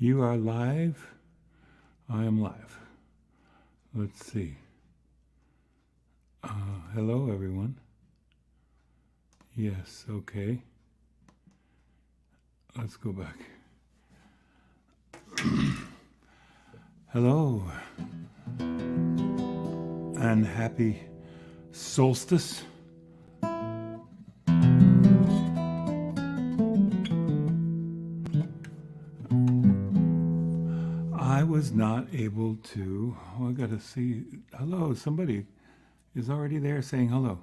You are live. I am live. Let's see. Hello, everyone. Yes, okay. Let's go back. Hello. And happy Solstice. I was not able to, I gotta see, hello, somebody is already there saying hello.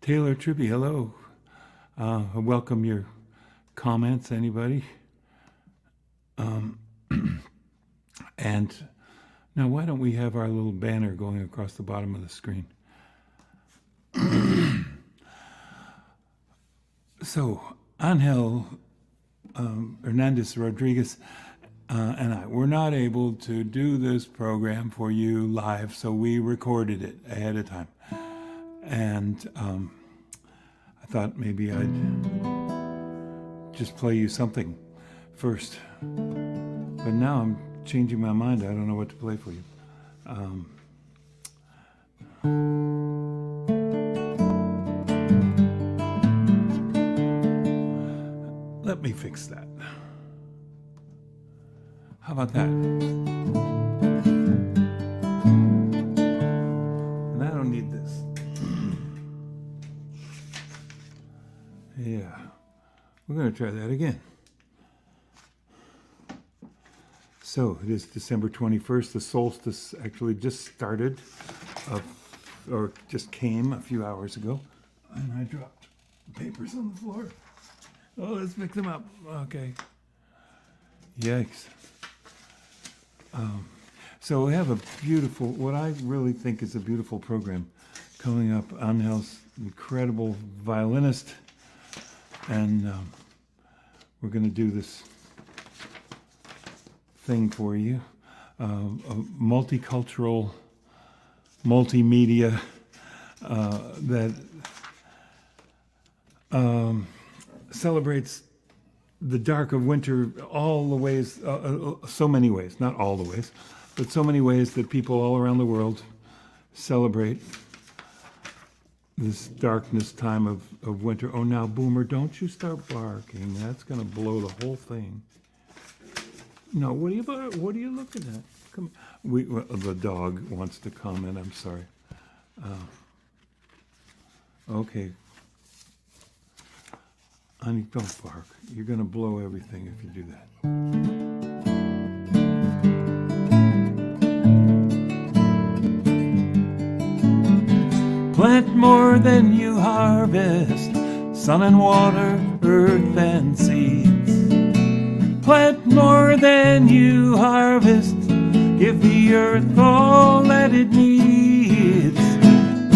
Taylor Tribby, hello. Welcome your comments, anybody. And now why don't we have our little banner going across the bottom of the screen? So, Angel Hernandez-Dominguez and I were not able to do this program for you live, so we recorded it ahead of time. And I thought maybe I'd just play you something first. But now I'm changing my mind. I don't know what to play for you. Let me fix that. How about that? And I don't need this. Yeah. We're going to try that again. So it is December 21st. The solstice actually just started, or just came a few hours ago. And I dropped papers on the floor. Oh, let's pick them up. Okay. Yikes. So we have a beautiful, what I really think is a beautiful program coming up. Angel's incredible violinist. And we're going to do this thing for you. A multicultural, multimedia that celebrates the dark of winter all the ways, so many ways, not all the ways, but so many ways that people all around the world celebrate this darkness time of winter. Oh, now, Boomer, don't you start barking. That's going to blow the whole thing. No, what are you looking at? Come, the dog wants to comment. I'm sorry. Okay. Honey, don't bark. You're going to blow everything if you do that. Plant more than you harvest, sun and water, earth and seeds. Plant more than you harvest, give the earth all that it needs.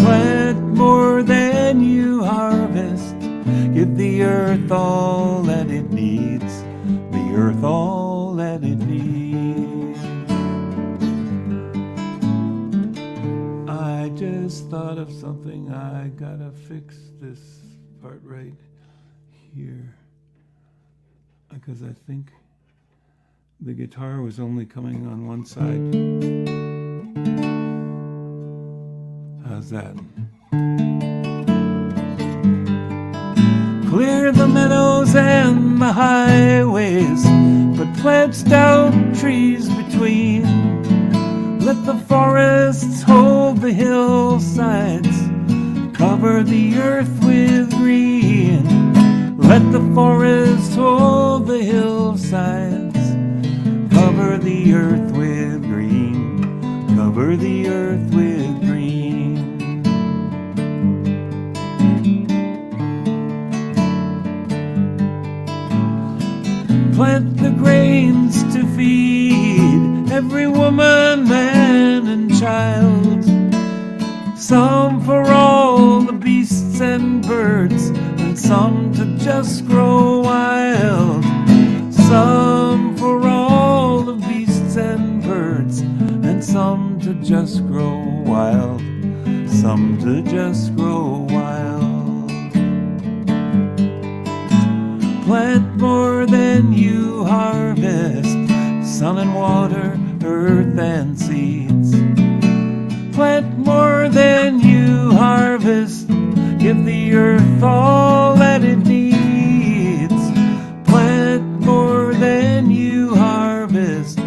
Plant more than you harvest, give the earth all that it needs, the earth all that it needs. I just thought of something. I gotta fix this part right here, because I think the guitar was only coming on one side. How's that? Clear the meadows and the highways, but plant stout trees between. Let the forests hold the hillsides, cover the earth with green. Let the forests hold the hillsides, cover the earth with green, cover the earth with green. Plant the grains to feed every woman, man, and child. Some for all the beasts and birds, and some to just grow wild. Some for all the beasts and birds, and some to just grow wild. Some to just grow wild. Plant more than you harvest, sun and water, earth and seeds. Plant more than you harvest, give the earth all that it needs. Plant more than you harvest,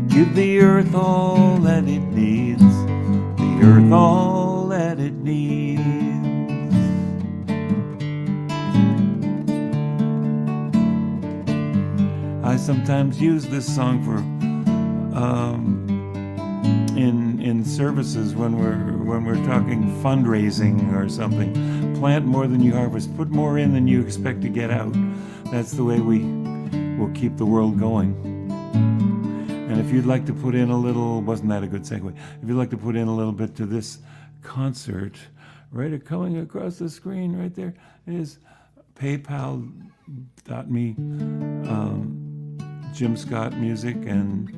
give the earth all that it needs. The earth all that it needs. I sometimes use this song for in services when we're talking fundraising or something. Plant more than you harvest, put more in than you expect to get out. That's the way we will keep the world going. And if you'd like to put in a little, wasn't that a good segue? If you'd like to put in a little bit to this concert, right coming across the screen right there is paypal.me, Jim Scott Music, and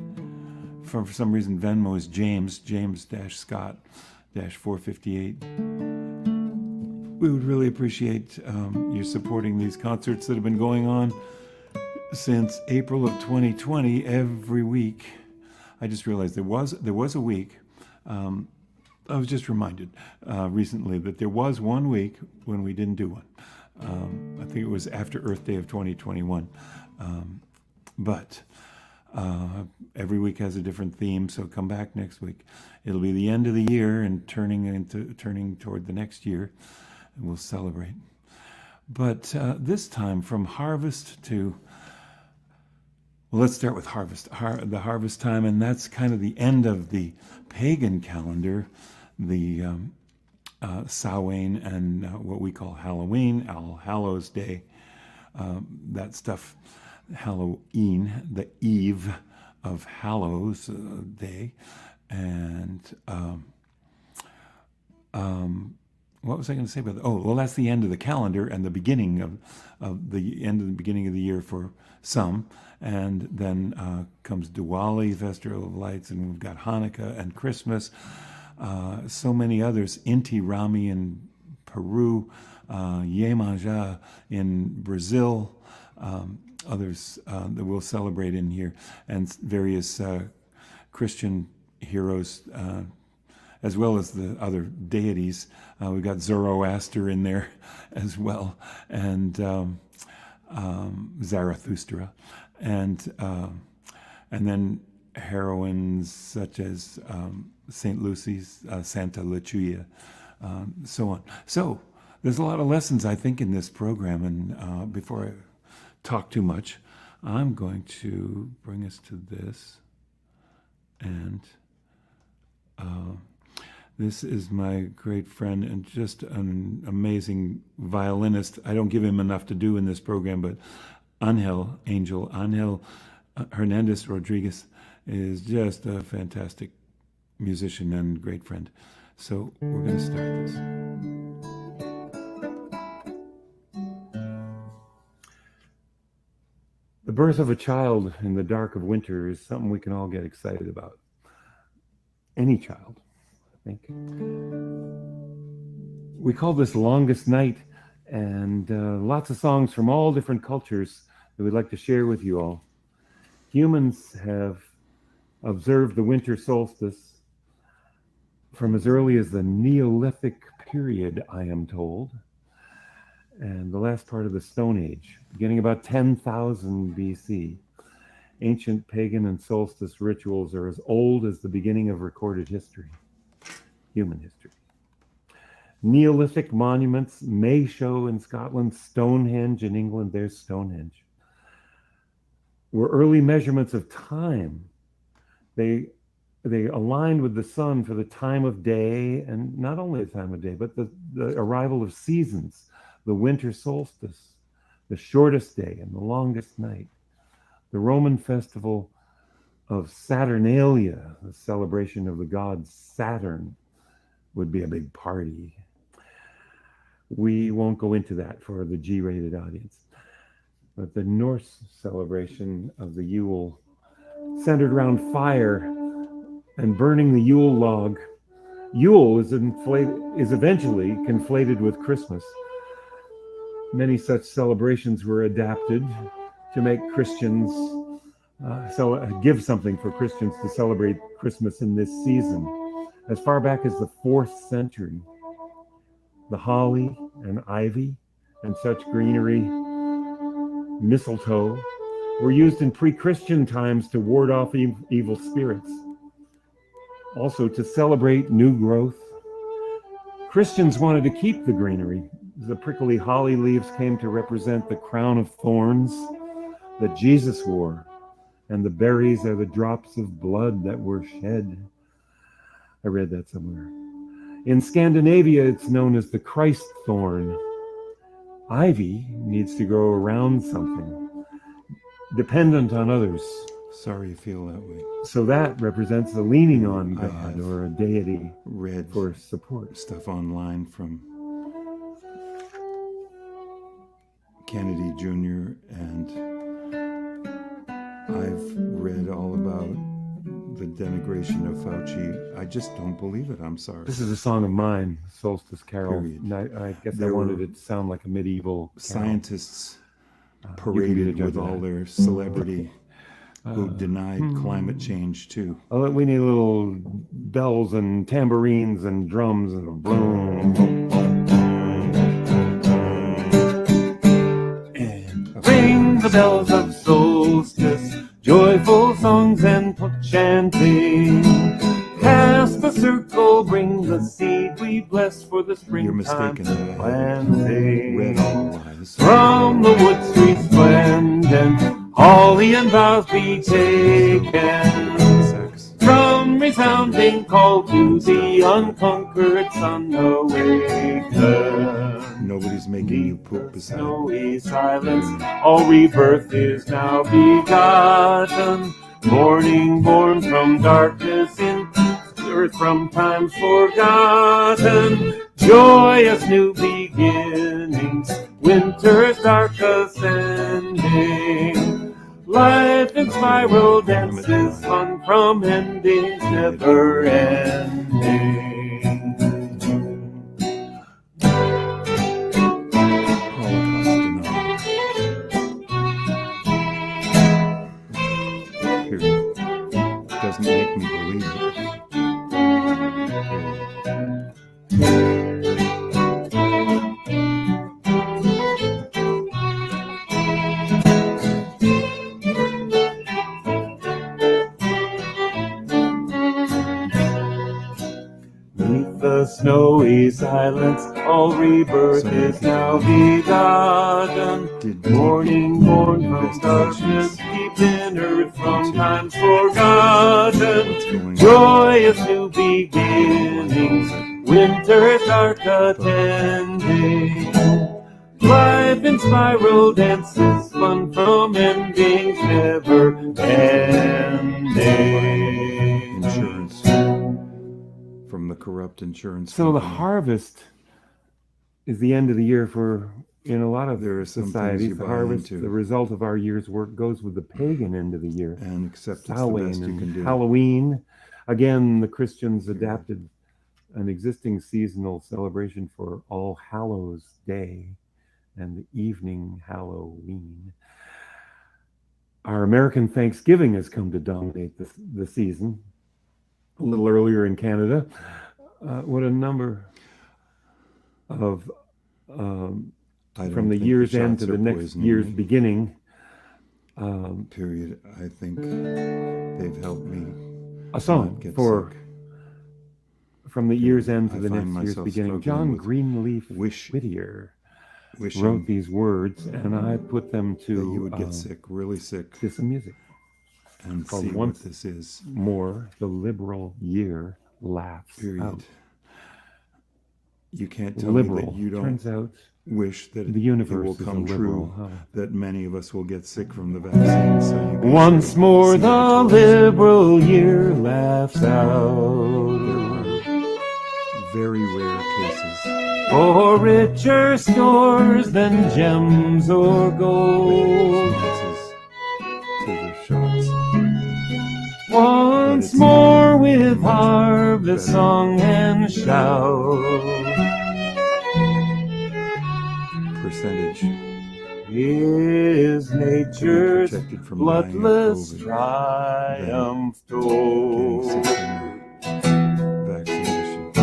for some reason Venmo is James-Scott-458. We would really appreciate you supporting these concerts that have been going on since April of 2020 every week. I just realized there was a week. I was just reminded recently that there was 1 week when we didn't do one. I think it was after Earth Day of 2021. But every week has a different theme, so come back next week. It'll be the end of the year and turning toward the next year, and we'll celebrate. But this time, from harvest to, well, let's start with harvest. The harvest time, and that's kind of the end of the pagan calendar, the Samhain and what we call Halloween, All Hallows Day, that stuff. Halloween, the eve of Hallows Day, and what was I going to say about that? Oh, well, that's the end of the calendar and the beginning of the end of the beginning of the year for some, and then comes Diwali, Festival of Lights, and we've got Hanukkah and Christmas, so many others, Inti Raymi in Peru, Iemanjá in Brazil, others that we'll celebrate in here, and various Christian heroes, as well as the other deities. We've got Zoroaster in there as well, and Zarathustra, and then heroines such as Saint Lucy's, Santa Lucia, so on. So there's a lot of lessons, I think, in this program, and before I talk too much, I'm going to bring us to this, and this is my great friend and just an amazing violinist. I don't give him enough to do in this program, but Angel Hernandez-Dominguez is just a fantastic musician and great friend. So we're going to start this. The birth of a child in the dark of winter is something we can all get excited about. Any child, I think. We call this Longest Night, and lots of songs from all different cultures that we'd like to share with you all. Humans have observed the winter solstice from as early as the Neolithic period, I am told, and the last part of the Stone Age, beginning about 10,000 BC. Ancient pagan and solstice rituals are as old as the beginning of recorded history, human history. Neolithic monuments may show in Scotland, Stonehenge in England, there's Stonehenge, were early measurements of time. They aligned with the sun for the time of day, and not only the time of day, but the arrival of seasons, the winter solstice, the shortest day and the longest night. The Roman festival of Saturnalia, the celebration of the god Saturn, would be a big party. We won't go into that for the G-rated audience. But the Norse celebration of the Yule, centered around fire and burning the Yule log. Yule is eventually conflated with Christmas. Many such celebrations were adapted to make Christians Give something for Christians to celebrate Christmas in this season. As far back as the 4th century, the holly and ivy and such greenery, mistletoe, were used in pre-Christian times to ward off evil spirits. Also to celebrate new growth. Christians wanted to keep the greenery. The prickly holly leaves came to represent the crown of thorns that Jesus wore, and the berries are the drops of blood that were shed. I read that somewhere. In Scandinavia, it's known as the Christ thorn. Ivy needs to grow around something, dependent on others. Sorry you feel that way. So that represents the leaning on God or a deity read for support. Stuff online from Kennedy Jr. and I've read all about the denigration of Fauci. I just don't believe it. I'm sorry. This is a song of mine, Solstice Carol. Period. I guess I wanted it to sound like a medieval scientists paraded with all their celebrity who denied climate change too. We need little bells and tambourines and drums and a boom, boom, boom, and ring the bells of solstice, joyful songs and chanting. Cast the circle, bring the seed we bless for the springtime. You're mistaken. Planting. Read all lies. From the wood streets splendent, holly and vows be taken. Sex. From resounding call to the unconquered sun awaken. Nobody's making you poop beside. Snowy silence, all rebirth is now begotten. Morning born from darkness in earth from times forgotten. Joyous new beginnings, winter's dark ascending. Life in spiral dances, fun from endings never ending. Doesn't make me believe it. Beneath the snowy silence, all rebirth is now begotten. Morning born from darkness, deep in earth from times forgotten. Joyous new beginnings, winter's dark attending. Life in spiral dances, fun from endings never ending. Insurance. From the corrupt insurance. So the company. harvest is the end of the year in a lot of There are some societies. The harvest, into. the result of our year's work, goes with the pagan end of the year. And accept it's the Samhain best you and can do. Halloween. Again, the Christians adapted an existing seasonal celebration for All Hallows Day and the evening Halloween. Our American Thanksgiving has come to dominate the season. A little earlier in Canada. What a number of from the year's end to the next year's beginning. Period. I think they've helped me. A song for sick. From the year's end to I the find next year's myself beginning. struggling John with Greenleaf Whittier wishing wrote these words, and I put them to that you would get sick, really sick, to some music. and called see Once what this is. More, the liberal year laughs Period. out. You can't tell me Liberal. that you don't Turns out wish that the it universe will is a come liberal. true. Huh? That many of us will get sick from the vaccine. So you can Once more, see the it. liberal year laughs out. Very rare cases. For richer stores than gems or gold. Responses to the shots. Once more with harvest song and shout. Percentage is nature's protected from bloodless dying of COVID, triumph getting toll. 16 vaccination.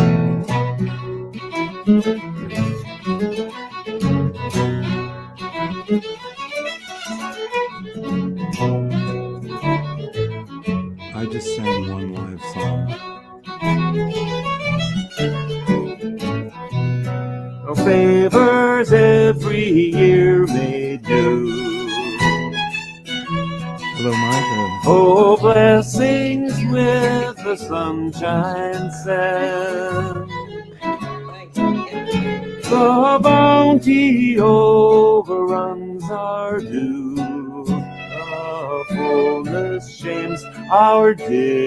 I just sang one live song. No favors every year may do. Hello, Micah. Oh, blessings with the sunshine sent. The bounty overruns our due. The fullness shames our discontent.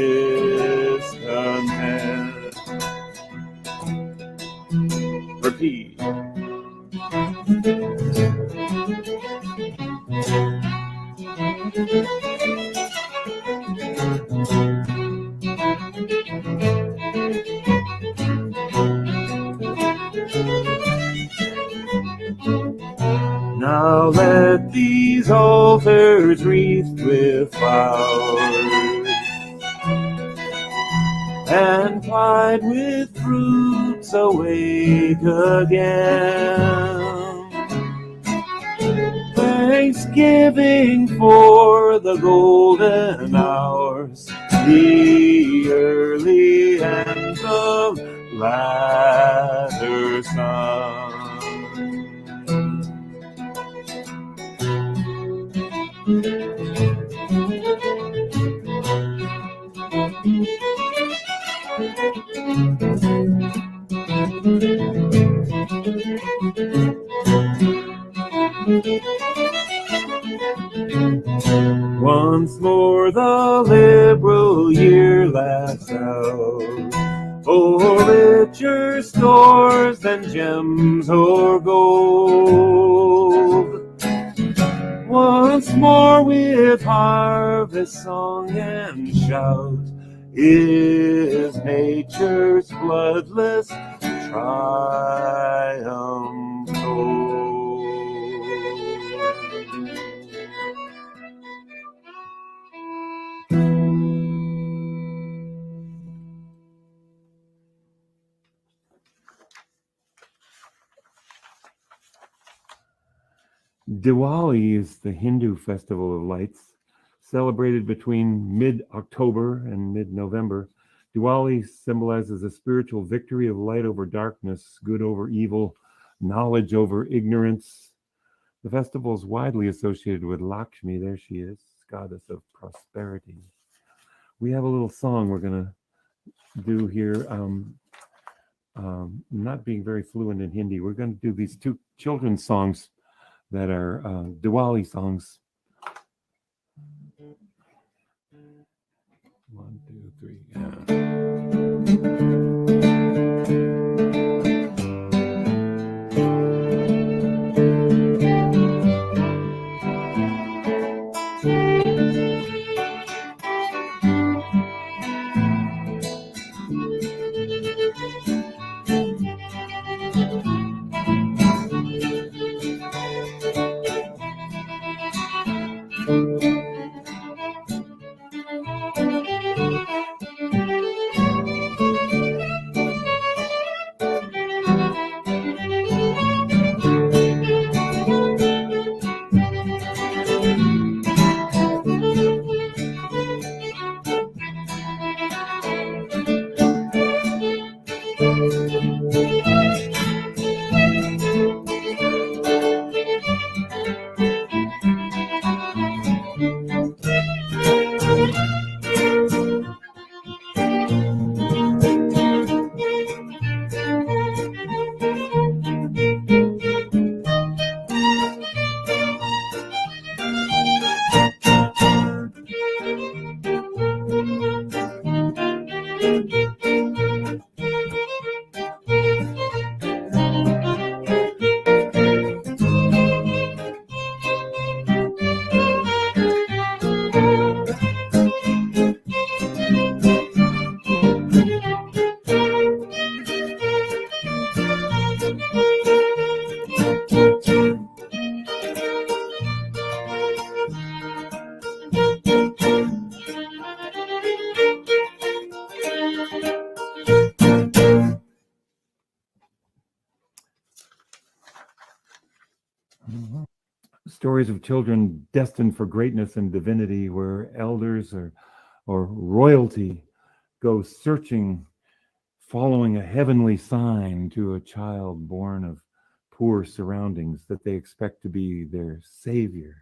Repeat. Now let these altars wreathed with flowers and plied with fruits awake again. Thanksgiving for the golden hours, the early and the latter sun. Once more the liberal year laughs out, for richer stores than gems or gold. Once more with harvest song and shout is nature's bloodless triumph told. Diwali is the Hindu festival of lights, celebrated between mid-October and mid-November. Diwali symbolizes a spiritual victory of light over darkness, good over evil, knowledge over ignorance. The festival is widely associated with Lakshmi. There she is, goddess of prosperity. We have a little song we're going to do here. Not being very fluent in Hindi, we're going to do these two children's songs that are Diwali songs. 1, 2, 3, stories of children destined for greatness and divinity, where elders or royalty go searching, following a heavenly sign to a child born of poor surroundings that they expect to be their savior.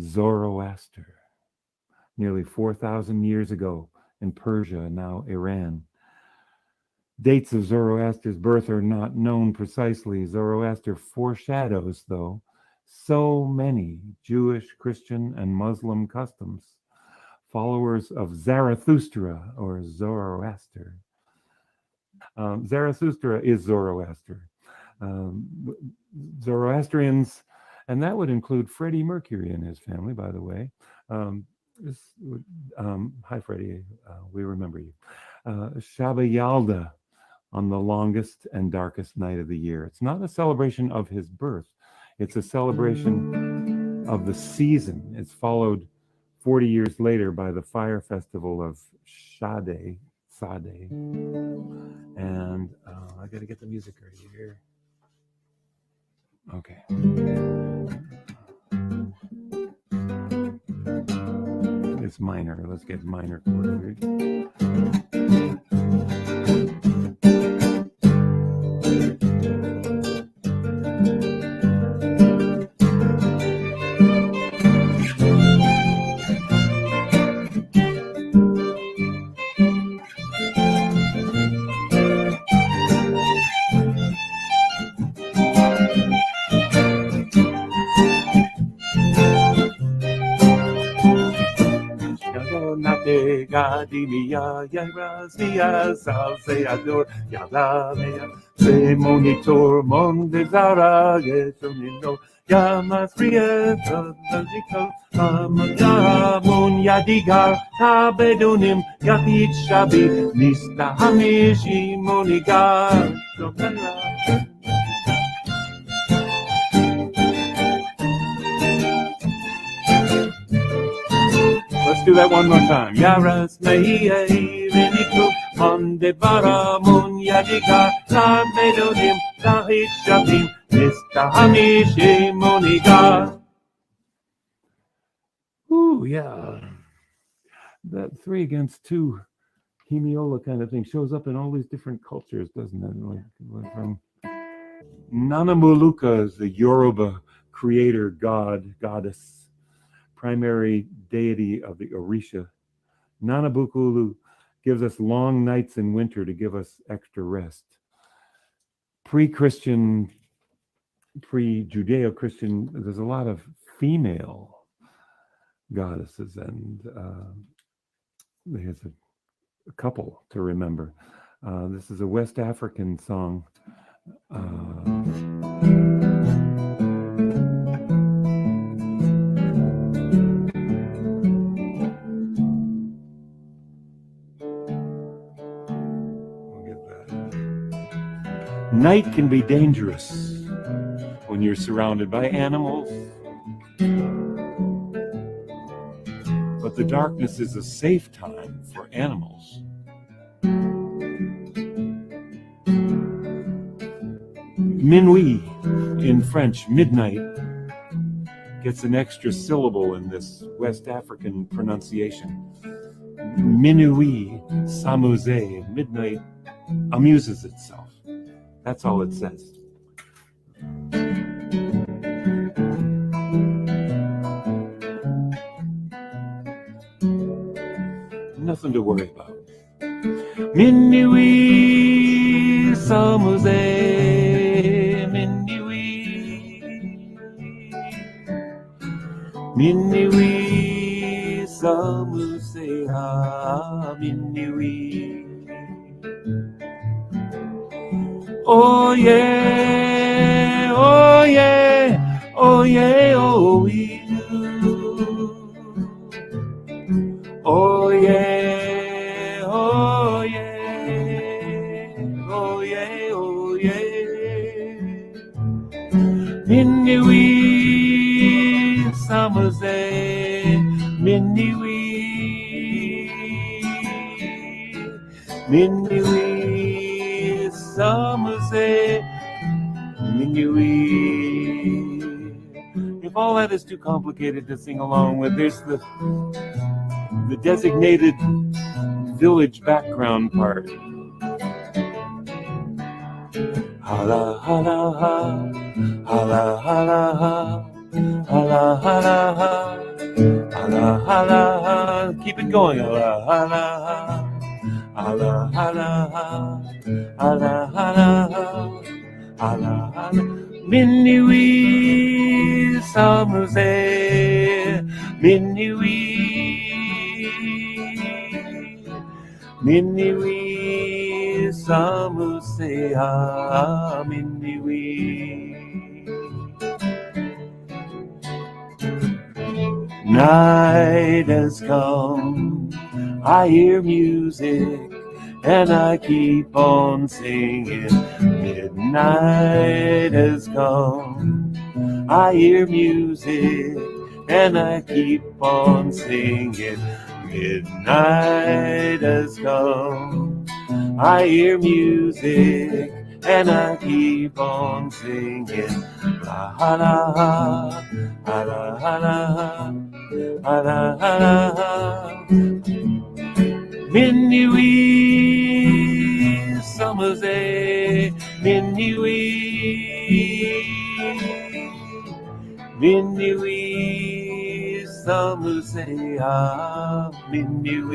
Zoroaster, nearly 4,000 years ago in Persia, now Iran. Dates of Zoroaster's birth are not known precisely. Zoroaster foreshadows, though, so many Jewish, Christian, and Muslim customs. Followers of Zarathustra or Zoroaster. Zarathustra is Zoroaster. Zoroastrians, and that would include Freddie Mercury and his family, by the way. Hi, Freddie. We remember you. Shabbat Yalda, on the longest and darkest night of the year. It's not a celebration of his birth. It's a celebration of the season. It's followed 40 years later by the fire festival of Sade. And I got to get the music ready here. Okay. It's minor. Let's get minor chords. Gadimia, Yarazia, Salseador, Yalamea, Se Monitor, Mondezara, Yesunino, Yamasria, Zalico, Amamun, Yadigar, Tabedunim, Yapit Shabi, Nista Hamishi, Monigar, Let's do that one more time. Yaras mei viniku monde baramun yadiga tabedonim tahit shabim nistahamishi moniga. Ooh, yeah. That 3 against 2 hemiola kind of thing shows up in all these different cultures, doesn't it? Like from Nanamuluka is the Yoruba creator goddess, primary deity of the Orisha. Nanabukulu gives us long nights in winter to give us extra rest. Pre-Christian, pre-Judeo-Christian, there's a lot of female goddesses, and there's a couple to remember. This is a West African song. Night can be dangerous when you're surrounded by animals, but the darkness is a safe time for animals. Minuit in French, midnight, gets an extra syllable in this West African pronunciation. Minuit s'amuse, midnight amuses itself. That's all it says. Nothing to worry about. Minuit s'amuse, minuit. Minuit s'amuse, ah, minuit. Oh yeah, oh yeah, oh yeah, oh yeah. Oh yeah, oh yeah, oh yeah, oh yeah. Minuit, summer's day, minuit, minuit, summer's day, minuit. If all that is too complicated to sing along with, there's the designated village background part. Hala hala ha, hala hala ha, hala hala ha, hala hala ha. Keep it going. Hala hala ha, hala hala ha, hala hala ha, hala hala. Minuit s'amuser, minuit s'amuser, ah, minuit. Night has come, I hear music, and I keep on singing. Midnight has come, I hear music, and I keep on singing. Midnight has come, I hear music, and I keep on singing. La ha la ha, la la ha la, la la ha la. Minuit, summer's day, minuit, minuit, summer's day, ah, minuit,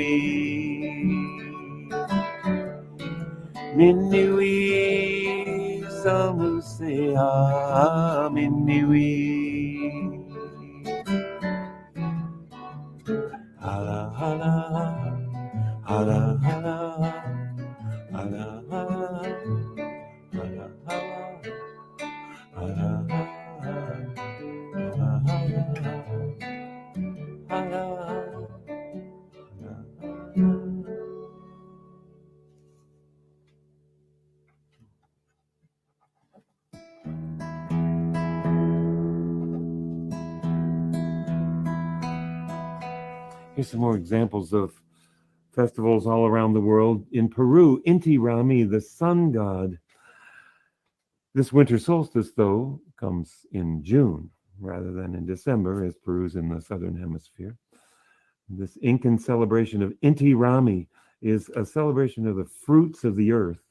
minuit, summer's day, ah, minuit. Hala hala hala hala hala hala hala Here's some more examples of festivals all around the world. In Peru, Inti Raymi, the sun god. This winter solstice, though, comes in June rather than in December, as Peru's in the southern hemisphere. This Incan celebration of Inti Raymi is a celebration of the fruits of the earth,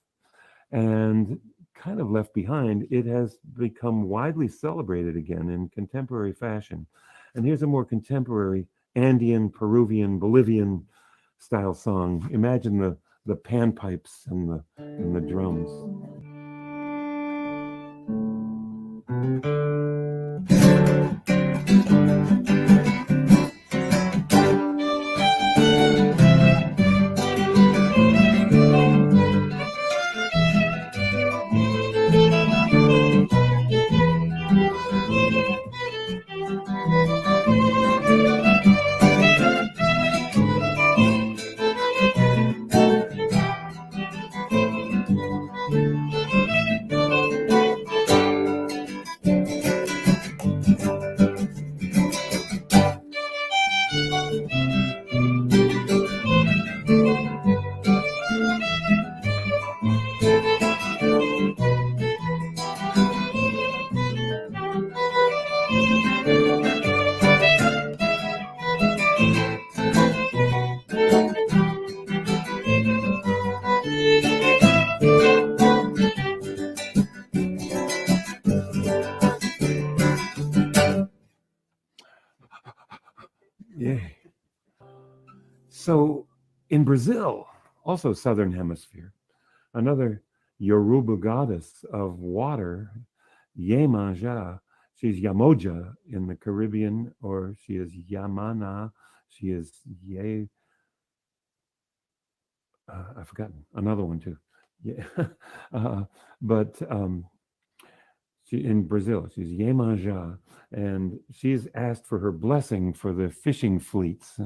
and kind of left behind, it has become widely celebrated again in contemporary fashion. And here's a more contemporary Andean, Peruvian, Bolivian style song. Imagine the panpipes and the drums. Yay. So in Brazil, also southern hemisphere, another Yoruba goddess of water, Iemanjá. She's Yamoja in the Caribbean, or she is Yamana. She is I've forgotten another one too. Yeah, but she in Brazil, she's Iemanjá, and she's asked for her blessing for the fishing fleets.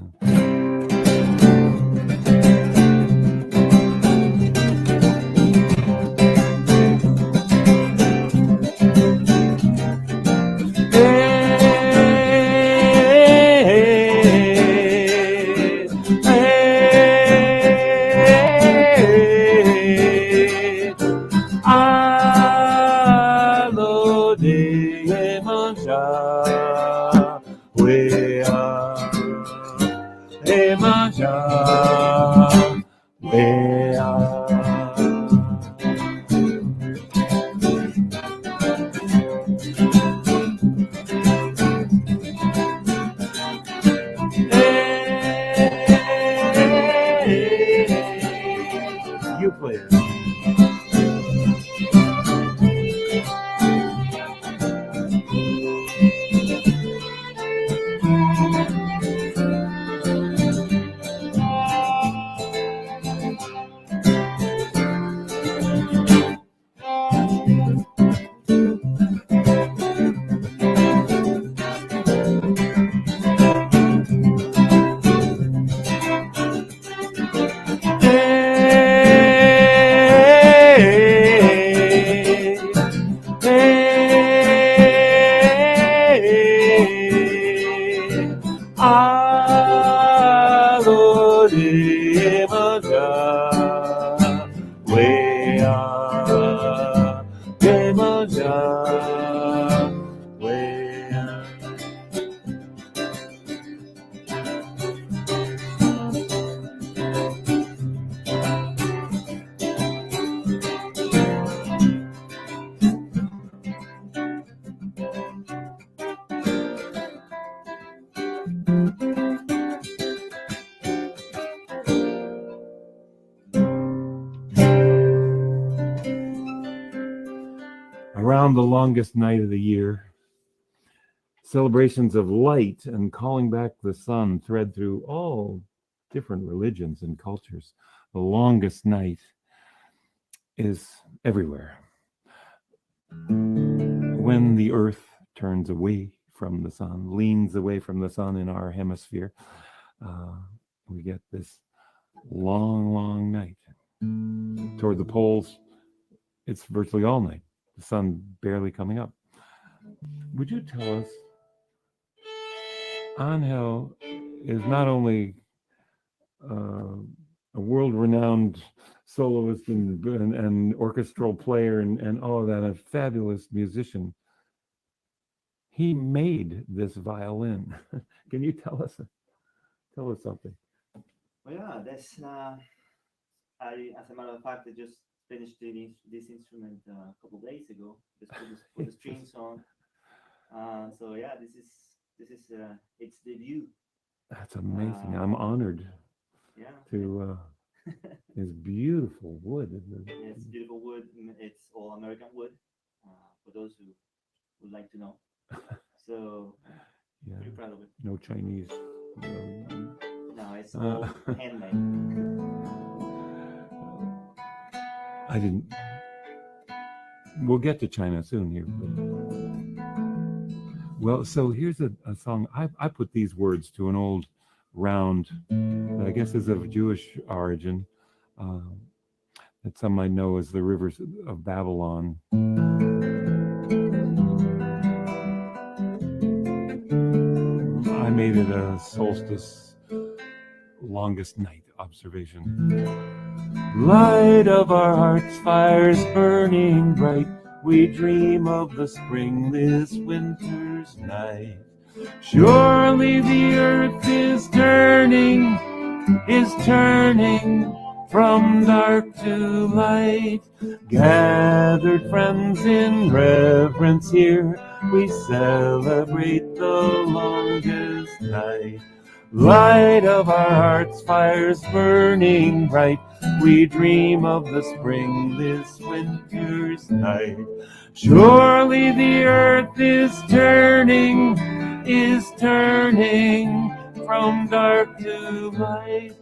Alo de Iemanjá. wea, emaja, wea. You play it. Around the longest night of the year, celebrations of light and calling back the sun thread through all different religions and cultures. The longest night is everywhere. When the earth turns away from the sun, leans away from the sun in our hemisphere, we get this long, long night. Toward the poles, it's virtually all night. The sun barely coming up. Would you tell us, Angel is not only a world-renowned soloist and orchestral player and all of that, a fabulous musician. He made this violin. Can you tell us something? Well, yeah, that's as a matter of fact, I just finished this instrument a couple days ago. Just put the strings on. So yeah, this is its debut. That's amazing. I'm honored. Yeah. To it's beautiful wood. It's beautiful wood. It's all American wood. For those who would like to know. So yeah, pretty proud of it. No Chinese. No, it's all handmade. I didn't. We'll get to China soon here. Well, so here's a song. I put these words to an old round that I guess is of Jewish origin, that some might know as the Rivers of Babylon. I made it a solstice longest night observation. Light of our hearts, fires burning bright, we dream of the spring this winter's night. Surely the earth is turning from dark to light. Gathered friends in reverence here, we celebrate the longest night. Light of our hearts, fires burning bright, we dream of the spring this winter's night. Surely the earth is turning from dark to light.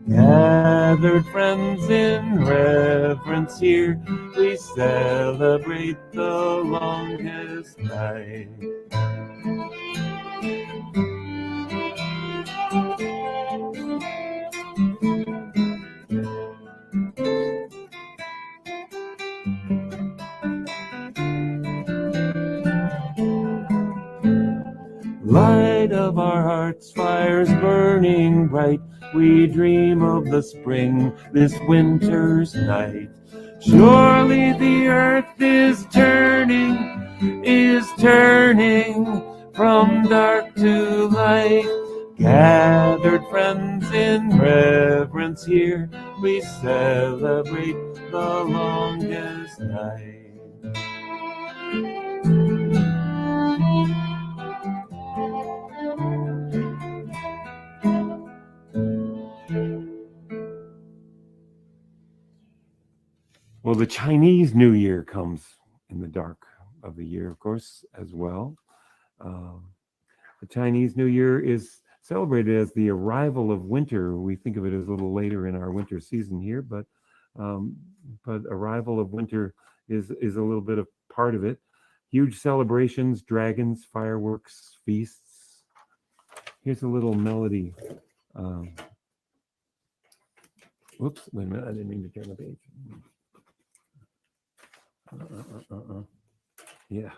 Gathered friends in reverence here, we celebrate the longest night. Light of our hearts, fires burning bright, we dream of the spring this winter's night. Surely the earth is turning from dark to light. Gathered friends in reverence here, we celebrate the longest night. Well, the Chinese New Year comes in the dark of the year, of course, as well. The Chinese New Year is celebrated as the arrival of winter. We think of it as a little later in our winter season here, but arrival of winter is a little bit of part of it. Huge celebrations, dragons, fireworks, feasts. Here's a little melody. Whoops, wait a minute, I didn't mean to turn the page. Yeah.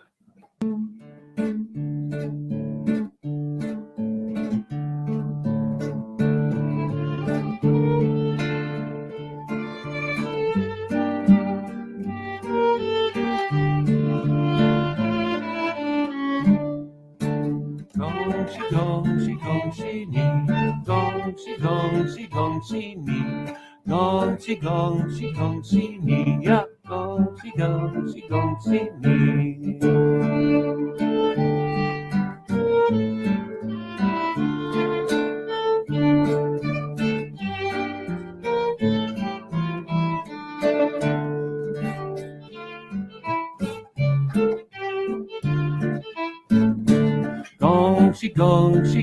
Gong shi gong shi ni, gong shi gong shi gong shi ni, gong shi gong shi gong shi ni, ya gong shi gong shi gong shi ni.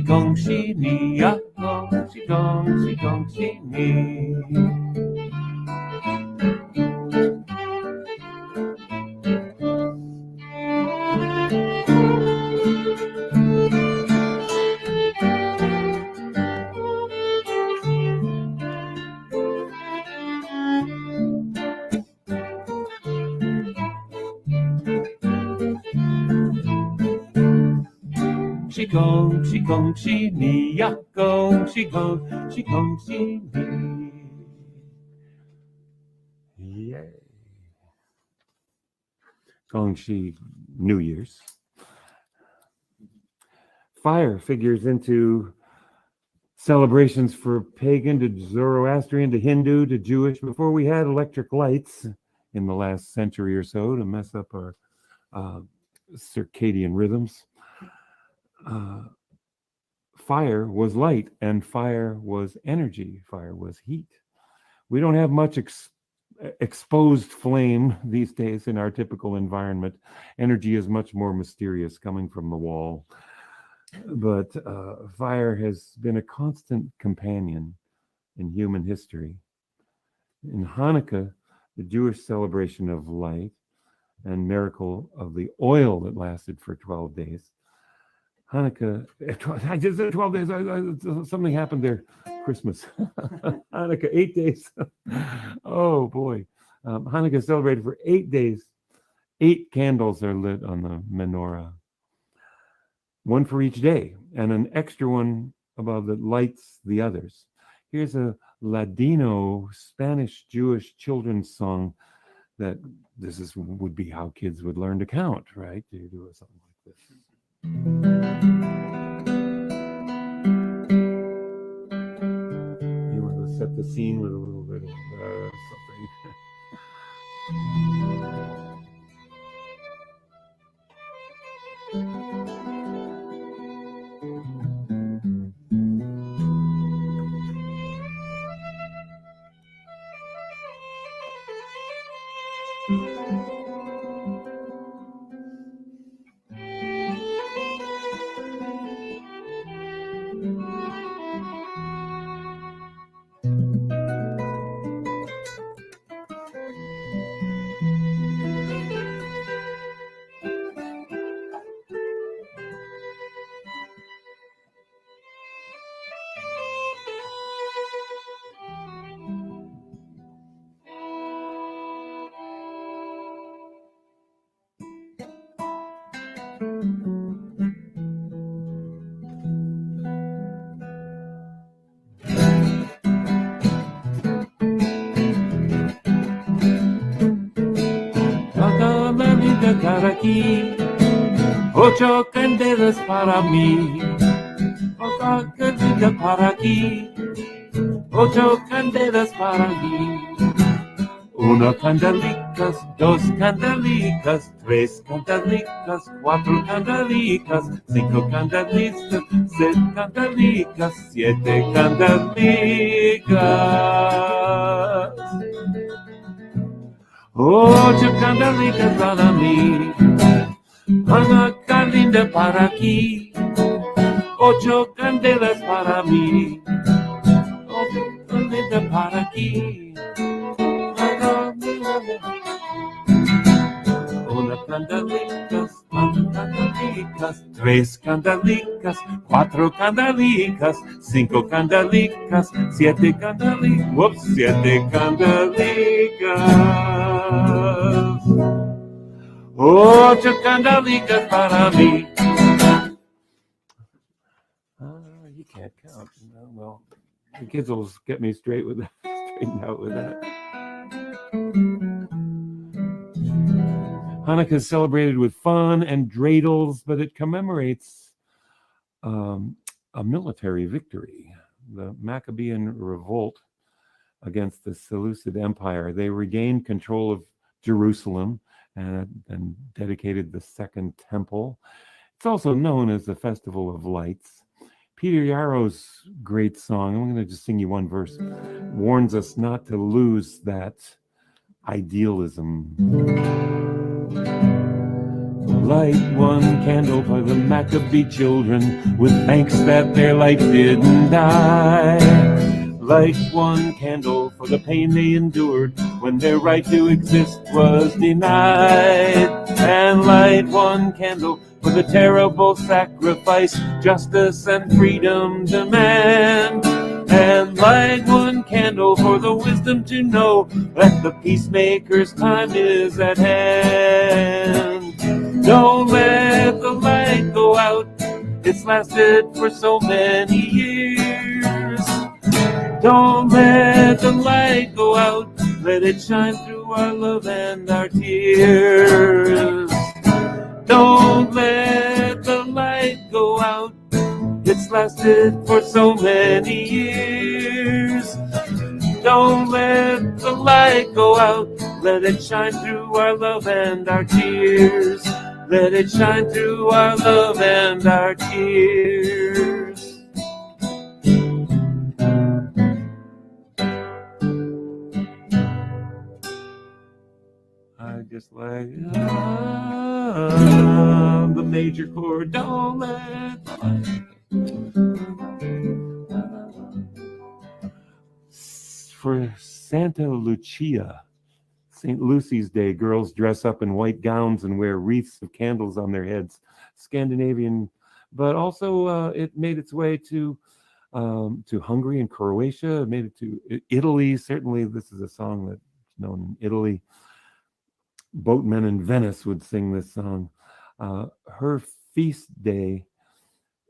Gong shi ni, ya gong shi ni. Gong shi ni, ya gong shi ni. Yay. Gong shi New Year's. Fire figures into celebrations for pagan to Zoroastrian to Hindu to Jewish before we had electric lights in the last century or so to mess up our circadian rhythms. Fire was light and fire was energy. Fire was heat. We don't have much exposed flame these days in our typical environment. Energy is much more mysterious coming from the wall. But fire has been a constant companion in human history. In Hanukkah, the Jewish celebration of light and miracle of the oil that lasted for 12 days, Hanukkah, I just said 12 days, something happened there. Christmas. Hanukkah, 8 days. Oh boy. Hanukkah is celebrated for 8 days. 8 candles are lit on the menorah. One for each day, and an extra one above that lights the others. Here's a Ladino Spanish Jewish children's song that would be how kids would learn to count, right? To do something like this. You want to set the scene with a little bit of something. Ocho candelas para mí, otra candela para aquí, ocho candelas para mí. Una candelicas, dos candelicas, tres candelicas, cuatro candelicas, cinco candelicas, seis candelicas, siete candelicas. Ocho candelicas para mí, una candela para aquí, ocho candelas para mí, ocho candelas para aquí. Una candelicas, tres candelicas, cuatro candelicas, cinco candelicas, siete candelicas, siete candelicas, ocho candelicas para mí. You can't count. Well, the kids will get me straightened out with that. Hanukkah is celebrated with fun and dreidels, but it commemorates a military victory, the Maccabean revolt against the Seleucid Empire. They regained control of Jerusalem and dedicated the Second Temple. It's also known as the Festival of Lights. Peter Yarrow's great song, I'm going to just sing you one verse, warns us not to lose that idealism. Light one candle for the Maccabee children, with thanks that their light didn't die. Light one candle for the pain they endured when their right to exist was denied. And light one candle for the terrible sacrifice justice and freedom demand. And light one candle for the wisdom to know that the peacemaker's time is at hand. Don't let the light go out, it's lasted for so many years. Don't let the light go out, let it shine through our love and our tears. Don't let the light go out, it's lasted for so many years. Don't let the light go out, let it shine through our love and our tears. Let it shine through our love and our tears. I just like the major chord. Don't let the light. For Santa Lucia, St. Lucy's Day, girls dress up in white gowns and wear wreaths of candles on their heads. Scandinavian, but also it made its way to Hungary and Croatia. It made it to Italy. Certainly, this is a song that's known in Italy. Boatmen in Venice would sing this song. Her feast day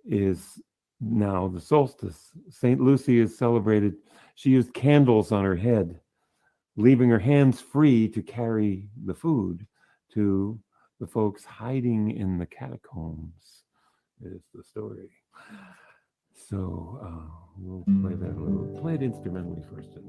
is now the solstice. St. Lucy is celebrated. She used candles on her head, leaving her hands free to carry the food to the folks hiding in the catacombs, is the story. So we'll play that a little. Play it instrumentally first.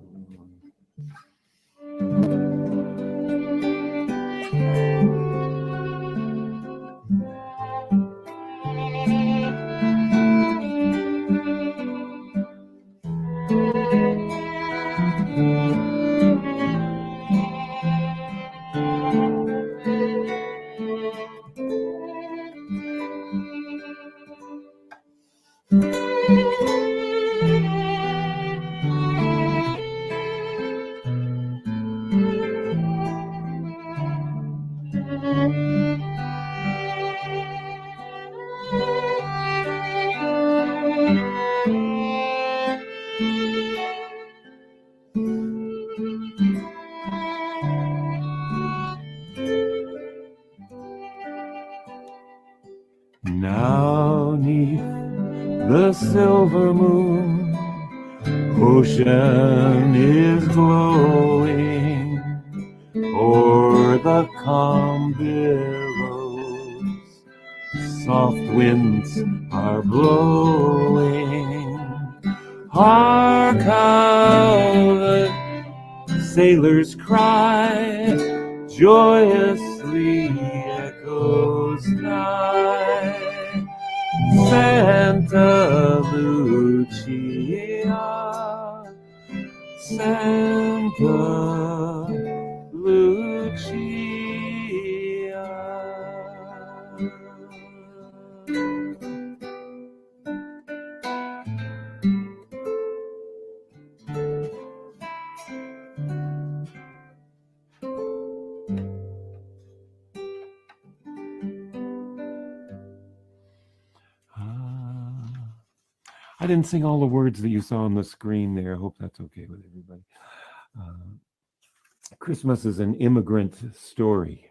Now neath the silver moon, ocean is glowing, o'er the calm billows soft winds are blowing. Hark how the sailors cry, joyously echoes nigh. Santa Lucia, Santa Lucia. I didn't sing all the words that you saw on the screen there. I hope that's okay with everybody. Christmas is an immigrant story.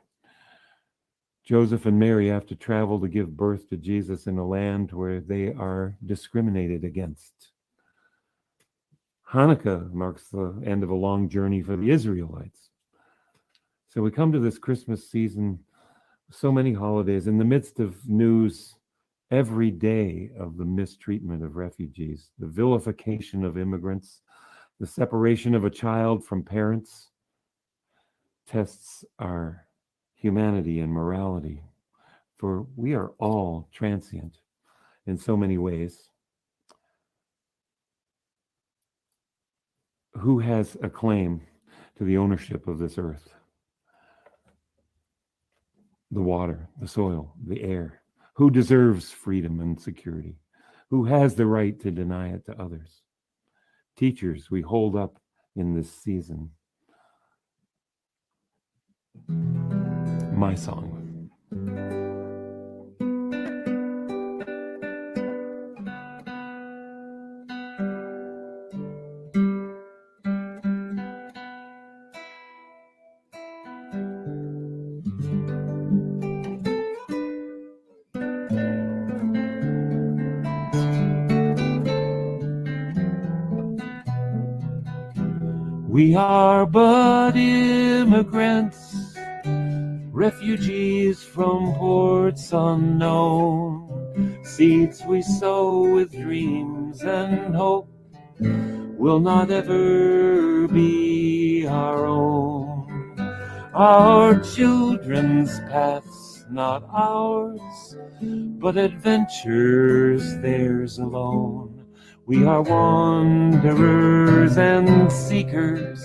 Joseph and Mary have to travel to give birth to Jesus in a land where they are discriminated against. Hanukkah marks the end of a long journey for the Israelites. So we come to this Christmas season, so many holidays, in the midst of news every day of the mistreatment of refugees, the vilification of immigrants, the separation of a child from parents, tests our humanity and morality, for we are all transient in so many ways. Who has a claim to the ownership of this earth? The water, the soil, the air. Who deserves freedom and security? Who has the right to deny it to others? Teachers, we hold up in this season. My song. We are but immigrants, refugees from ports unknown. Seeds we sow with dreams and hope will not ever be our own. Our children's paths, not ours, but adventures theirs alone. We are wanderers and seekers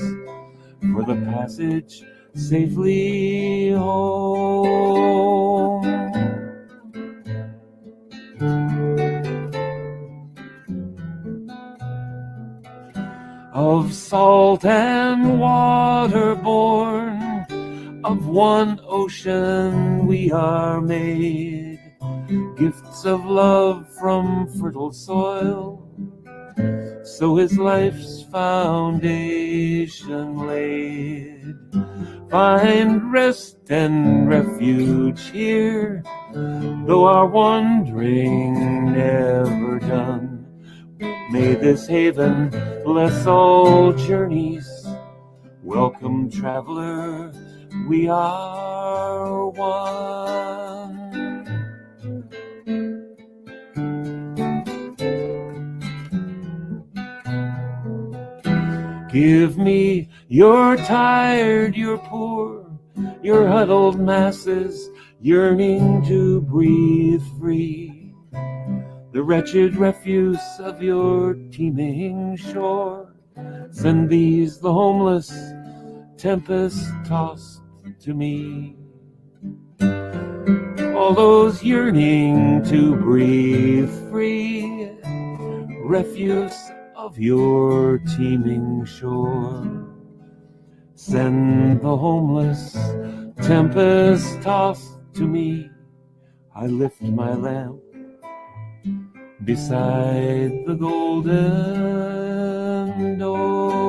for the passage safely home. Of salt and water born, of one ocean we are made, gifts of love from fertile soil, so is life's foundation laid. Find rest and refuge here, though our wandering never done. May this haven bless all journeys. Welcome, traveler, we are one. Give me your tired, your poor, your huddled masses yearning to breathe free. The wretched refuse of your teeming shore. Send these, the homeless, tempest-tossed to me. All those yearning to breathe free, refuse of your teeming shore. Send the homeless, tempest-tossed to me. I lift my lamp beside the golden door.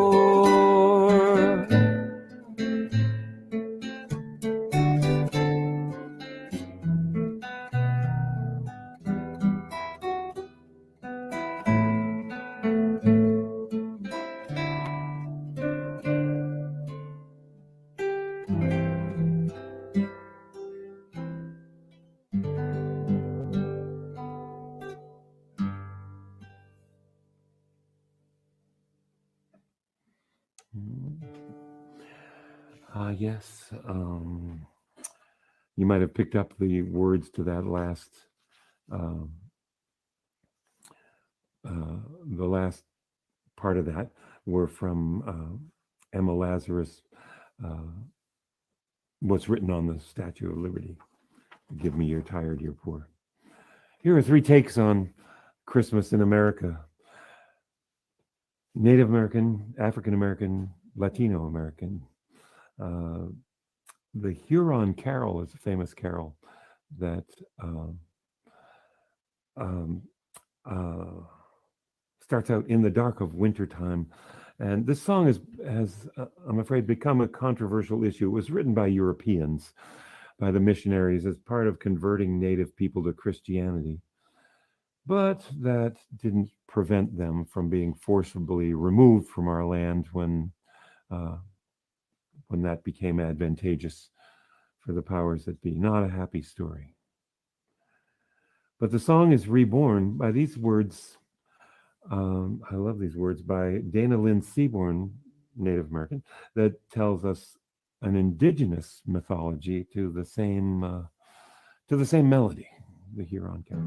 Yes. You might have picked up the words to that um, the last part of that were from Emma Lazarus, what's written on the Statue of Liberty. Give me your tired, you're poor. Here are 3 takes on Christmas in America. Native American, African American, Latino American. The Huron Carol is a famous carol that starts out in the dark of wintertime. And this song has, I'm afraid, become a controversial issue. It was written by Europeans, by the missionaries, as part of converting Native people to Christianity. But that didn't prevent them from being forcibly removed from our land when that became advantageous for the powers that be. Not a happy story. But the song is reborn by these words. I love these words by Dana Lynn Seaborn, Native American, that tells us an indigenous mythology to the same melody, the Huron Carol.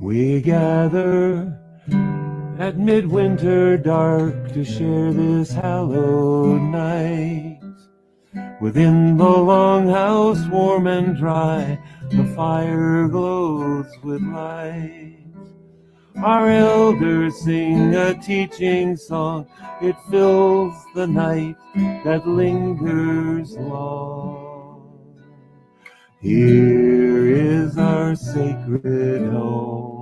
We gather at midwinter dark to share this hallowed night. Within the longhouse warm and dry, the fire glows with light. Our elders sing a teaching song, it fills the night that lingers long. Here is our sacred home,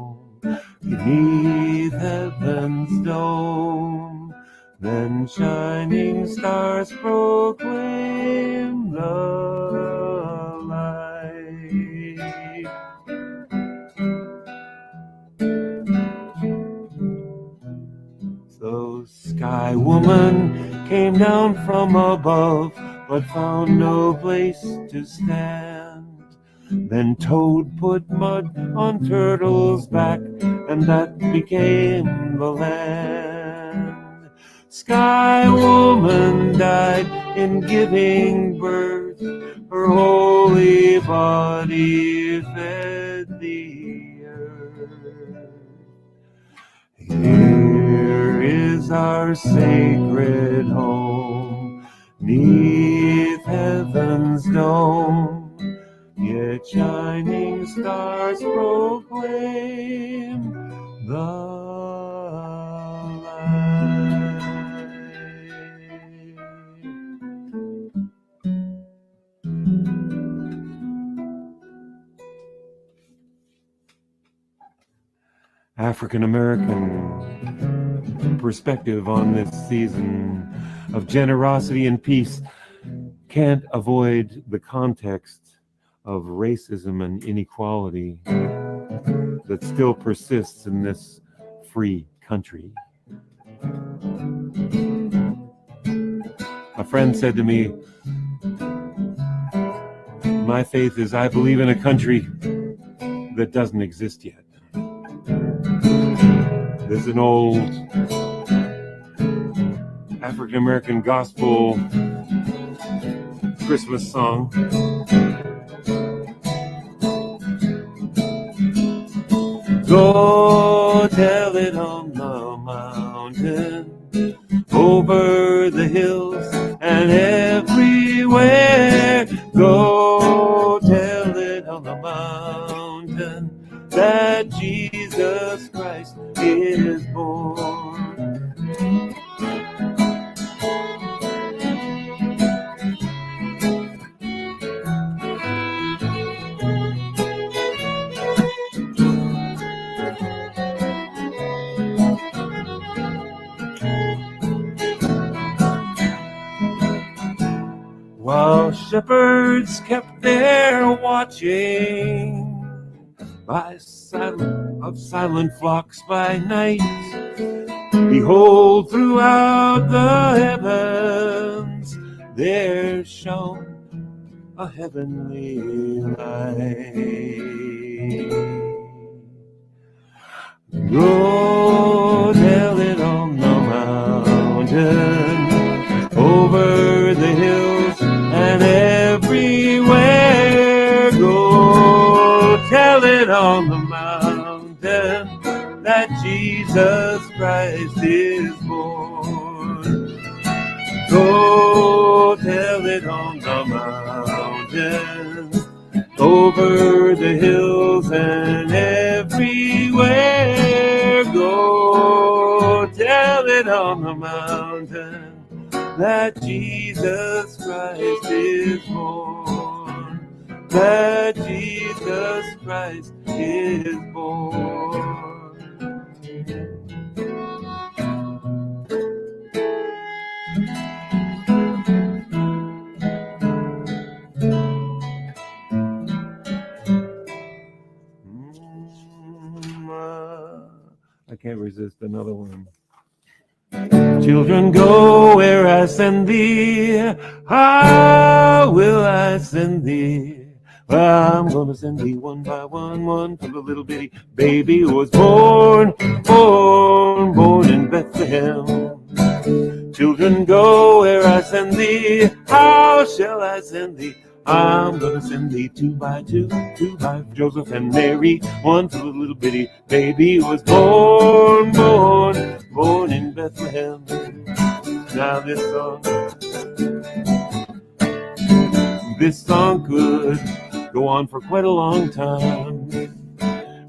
beneath heaven's dome. Then shining stars proclaim the light. So Sky Woman came down from above, but found no place to stand. Then Toad put mud on Turtle's back, and that became the land. Sky Woman died in giving birth, her holy body fed the earth. Here is our sacred home, 'neath heaven's dome. Yet shining stars proclaim the light. African American perspective on this season of generosity and peace can't avoid the context of racism and inequality that still persists in this free country. A friend said to me, my faith is I believe in a country that doesn't exist yet. There's an old African American gospel Christmas song. Go tell it on the mountain, over the hills and everywhere. Go tell it on the mountain that Jesus Christ is born. shepherds kept their watching of silent flocks by night. Behold, throughout the heavens there shone a heavenly light. Go tell it on the mountain, over the hills and everywhere. Go tell it on the mountain that Jesus Christ is born. Go tell it on the mountain, over the hills and everywhere. Go tell it on the mountain that Jesus Christ is born. That Jesus Christ is born. I can't resist another one. Children, go where I send thee. How will I send thee? Well, I'm gonna send thee one by one, one for the little bitty baby who was born in Bethlehem. Children, go where I send thee. How shall I send thee? I'm gonna send thee two by Joseph and Mary, one for the little bitty baby who was born in Bethlehem. Now this song could go on for quite a long time,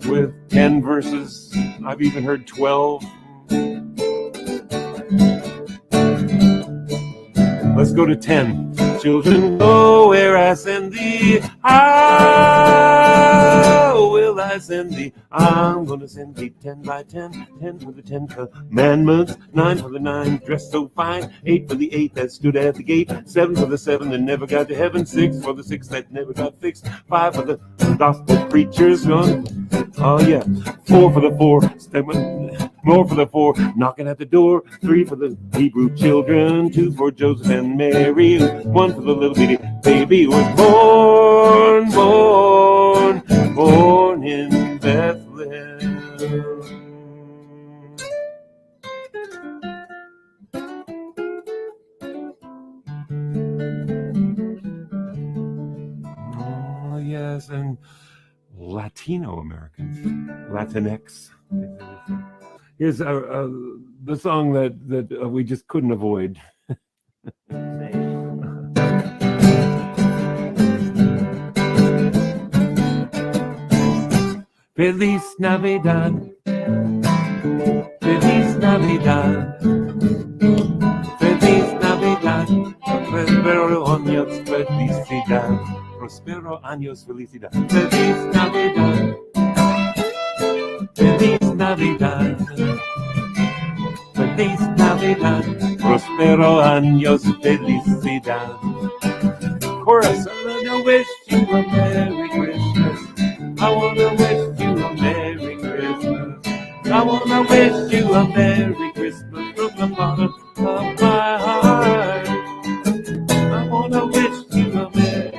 with 10 verses. I've even heard 12. Let's go to 10. Children, go where I send thee. How will I send thee? I'm going to send thee 10 by 10, 10 for the 10 commandments, 9 for the 9 dressed so fine, 8 for the 8 that stood at the gate, 7 for the 7 that never got to heaven, 6 for the 6 that never got fixed, 5 for the gospel preachers, oh yeah, 4 for the 4, more for the 4 knocking at the door, 3 for the Hebrew children, 2 for Joseph and Mary, 1 for the little bitty baby who was born in Bethlehem. Oh yes, and Latino Americans, Latinx. Here's the song that we just couldn't avoid. Feliz Navidad, Feliz Navidad, Feliz Navidad, Prospero años felicidad, Prospero años felicidad, Feliz Navidad, Feliz Navidad, Feliz Navidad, Prospero años felicidad. Chorus, I wanna wish you a Merry Christmas. I wanna wish you a Merry Christmas. I wanna wish you a Merry Christmas from the bottom of my heart. I wanna wish you a Merry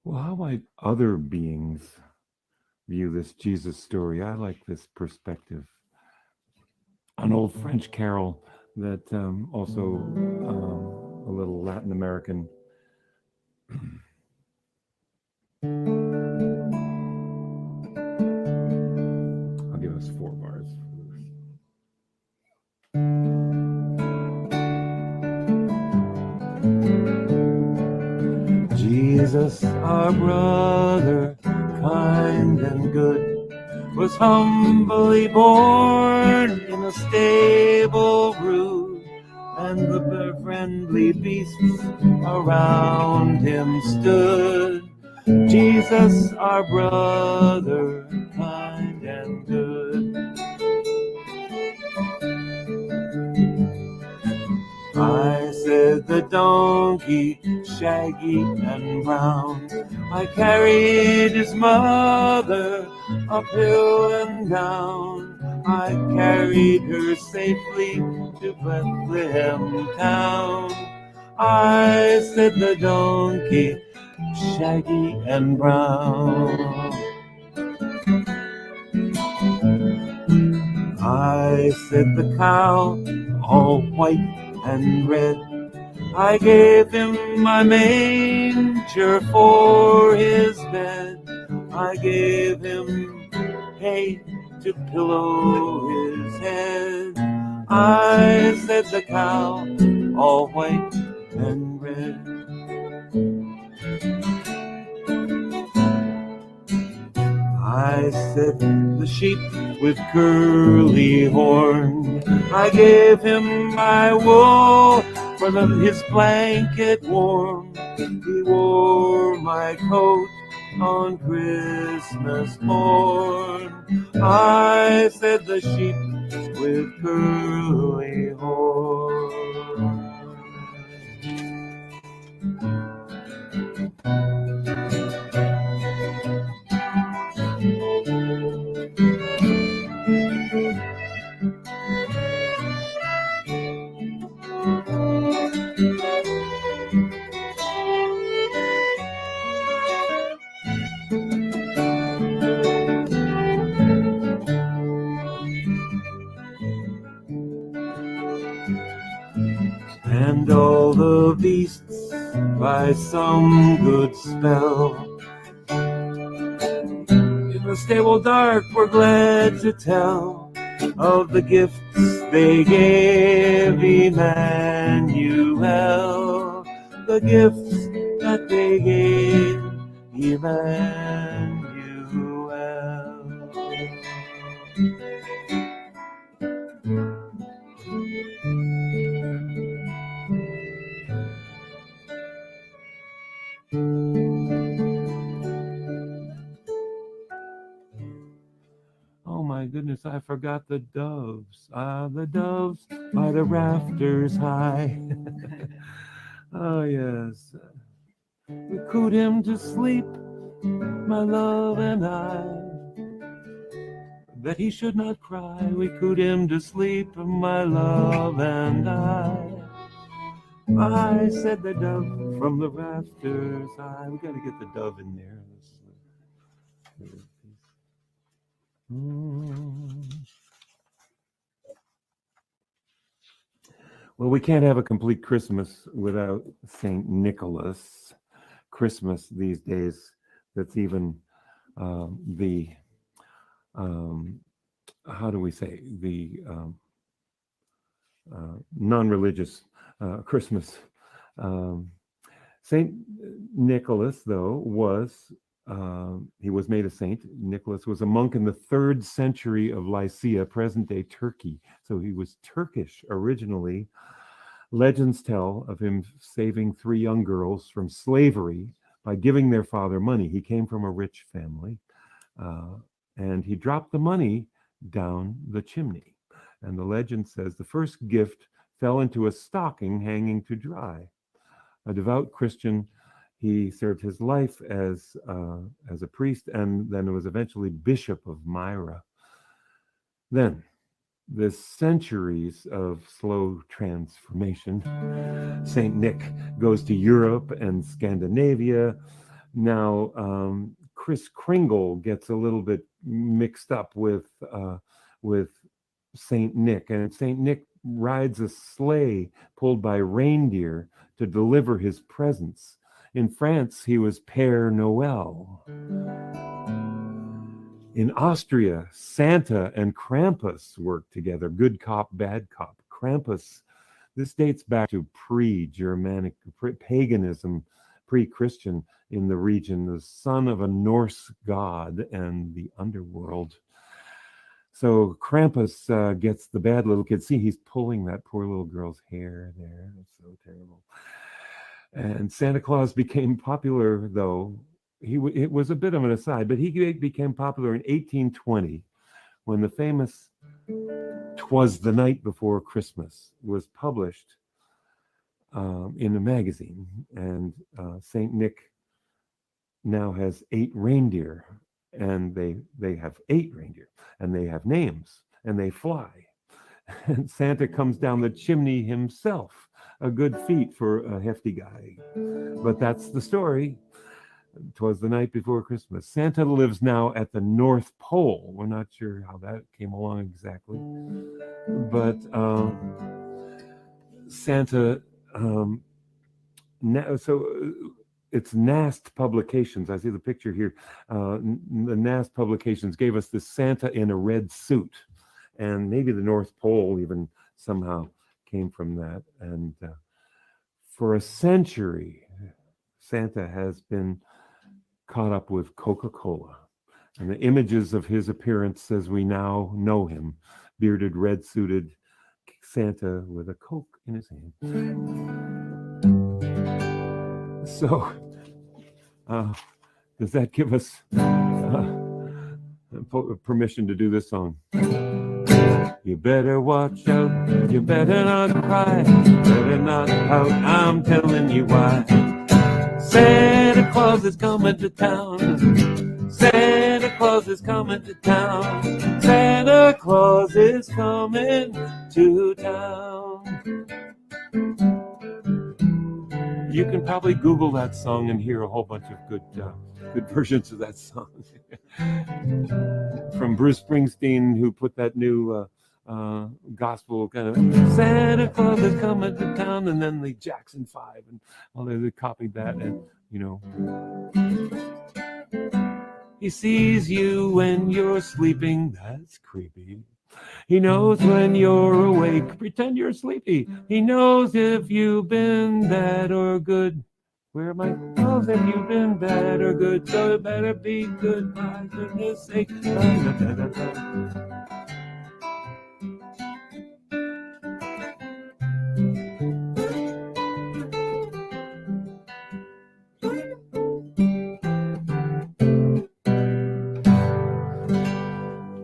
Well, how might other beings view this Jesus story? I like this perspective. An old French carol that also a little Latin American. I'll give us 4 bars. Jesus, our brother, kind and good, was humbly born in a stable rude, and the friendly beasts around him stood. Jesus, our brother, kind and good. I said the donkey, shaggy and brown, I carried his mother uphill and down. I carried her safely to Bethlehem town. I said the donkey, shaggy and brown. I said the cow, all white and red, I gave him my manger for his bed. I gave him hay to pillow his head. I said the cow, all white and red. I said the sheep with curly horn, I gave him my wool for his blanket warm. He wore my coat on Christmas morn. I said the sheep with curly horn. And all the beasts by some good spell in the stable dark were glad to tell of the gifts they gave Emmanuel, the gifts that they gave Emmanuel. Oh my goodness, I forgot the doves. The doves by the rafters high. Oh yes. We cooed him to sleep, my love and I, that he should not cry. We cooed him to sleep, my love and I said the dove from the rafters high. We got to get the dove in there. Well, we can't have a complete Christmas without Saint Nicholas. Christmas these days, that's even the, how do we say, the non-religious Christmas. Saint Nicholas, though, was he was made a saint. Nicholas was a monk in the 3rd century of Lycia, present-day Turkey. So he was Turkish originally. Legends tell of him saving 3 young girls from slavery by giving their father money. He came from a rich family, and he dropped the money down the chimney. And the legend says the first gift fell into a stocking hanging to dry. A devout Christian, he served his life as a priest, and then was eventually bishop of Myra. Then this centuries of slow transformation. Saint Nick goes to Europe and Scandinavia. Now, Kris Kringle gets a little bit mixed up with Saint Nick, and Saint Nick rides a sleigh pulled by reindeer to deliver his presents. In France, he was Père Noël. In Austria, Santa and Krampus worked together. Good cop, bad cop. Krampus, this dates back to pre-Germanic, paganism, pre-Christian in the region, the son of a Norse god and the underworld. So Krampus gets the bad little kid. See, he's pulling that poor little girl's hair there. That's so terrible. And Santa Claus became popular, though. It was a bit of an aside, but he became popular in 1820 when the famous "'Twas the Night Before Christmas" was published in a magazine. And Saint Nick now has 8 reindeer, and they have 8 reindeer, and they have names, and they fly. And Santa comes down the chimney himself, a good feat for a hefty guy. But that's the story. 'Twas the night before Christmas. Santa lives now at the North Pole. We're not sure how that came along exactly. But Santa, so it's Nast Publications. I see the picture here. The Nast Publications gave us this Santa in a red suit. And maybe the North Pole even somehow came from that. And for a century, Santa has been caught up with Coca-Cola. And the images of his appearance as we now know him, bearded, red-suited Santa with a Coke in his hand. So, does that give us permission to do this song? You better watch out, you better not cry, better not pout, I'm telling you why. Santa Claus is coming to town. Santa Claus is coming to town. Santa Claus is coming to town. You can probably Google that song and hear a whole bunch of good versions of that song. From Bruce Springsteen, who put that new gospel kind of Santa Claus is coming to town, and then the Jackson 5, and well, they copied that, and he sees you when you're sleeping. That's creepy. He knows when you're awake. Pretend you're sleepy. He knows if you've been bad or good. Where am I? Knows if you've been bad or good. So it better be good. My goodness sake.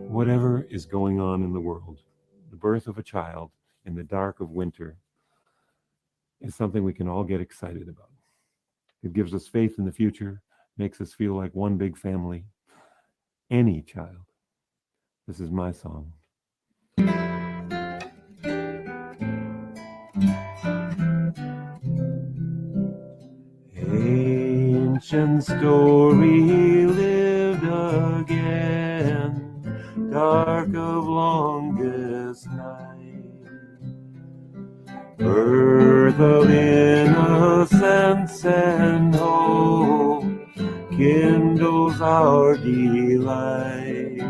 Whatever is going on in the world, the birth of a child in the dark of winter is something we can all get excited about. It gives us faith in the future, makes us feel like one big family. Any child. This is my song. Ancient story lived again, dark of longest night, birth of innocence and hope kindles our delight.